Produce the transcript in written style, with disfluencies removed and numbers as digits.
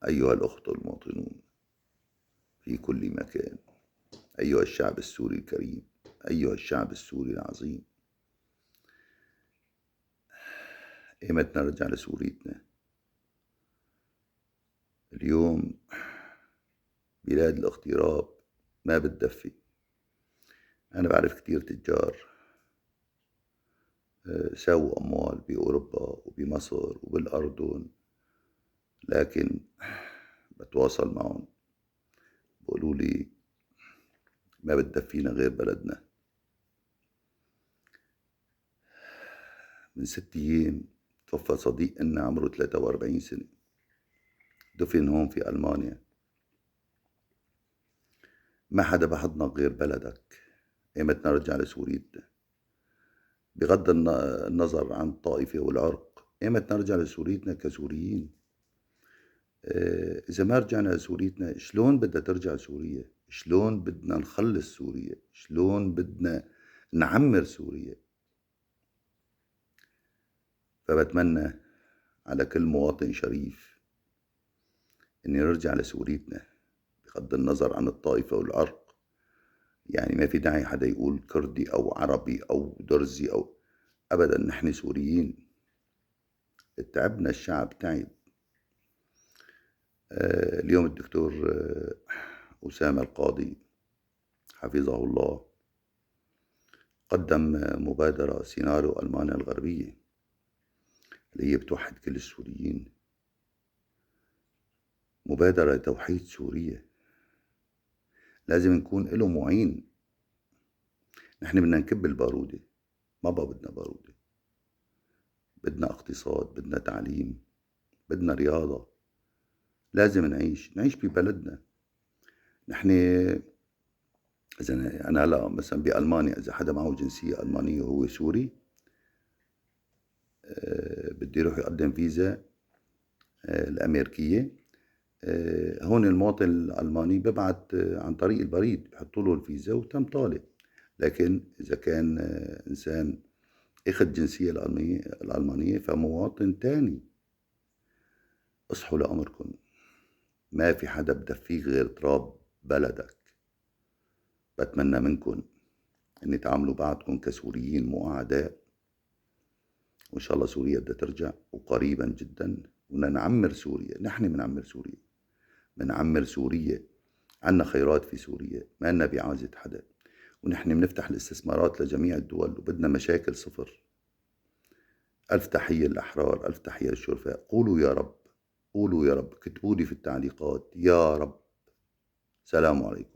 أيها الأخوة المواطنون في كل مكان، أيها الشعب السوري الكريم، أيها الشعب السوري العظيم، إيمتى نرجع لسوريتنا؟ اليوم بلاد الاغتراب ما بتدفي. أنا بعرف كتير تجار ساووا أموال بأوروبا وبمصر وبالأردن، لكن بتواصل معهم بقولوا لي ما بتدفينا غير بلدنا. من 6 أيام توفى صديق إلنا عمره 43 سنة، دفن هون في ألمانيا. ما حدا بحضنك غير بلدك. ايمتى نرجع لسوريتنا؟ بغض النظر عن الطائفة والعرق، ايمتى نرجع لسوريتنا كسوريين؟ إذا ما رجعنا لسوريتنا شلون بدها ترجع سوريا؟ شلون بدنا نخلص سوريا؟ شلون بدنا نعمر سوريا؟ فبتمنى على كل مواطن شريف إن نرجع لسوريتنا بغض النظر عن الطائفة والعرق. يعني ما في داعي حدا يقول كردي أو عربي أو درزي أو أبدا، نحن سوريين. تعبنا، الشعب تعب. اليوم الدكتور أسامة القاضي حفظه الله قدم مبادرة سيناريو ألمانيا الغربية اللي هي بتوحد كل السوريين، مبادرة لتوحيد سوريا. لازم نكون له معين. نحن بدنا نكب البارودة، ما بقى بدنا بارودة. بدنا اقتصاد، بدنا تعليم، بدنا رياضة. لازم نعيش ببلدنا. نحن إذا أنا هلا مثلا بألمانيا، إذا حدا معه جنسية ألمانية وهو سوري، بده يروح يقدم فيزا الأمريكية. هون المواطن الألماني ببعت عن طريق البريد، بحطوا له الفيزا وتم طالع. لكن إذا كان إنسان أخذ جنسية الألمانية فمواطن تاني. اصحوا لأمركم. ما في حدا بدفيك غير تراب بلدك. بتمنى منكم أن تعاملوا بعضكم كسوريين مو أعداء، وإن شاء الله سوريا بدها ترجع وقريبا جدا، وبدنا نعمر سوريا. نحن بنعمر سوريا، بنعمر سوريا. عنا خيرات في سوريا، ما لنا بعازة حدا، ونحن بنفتح الاستثمارات لجميع الدول، وبدنا مشاكل صفر. ألف تحية للأحرار، ألف تحية للشرفاء. قولوا يا رب، قولوا يا رب، كتبوا لي في التعليقات يا رب. سلام عليكم.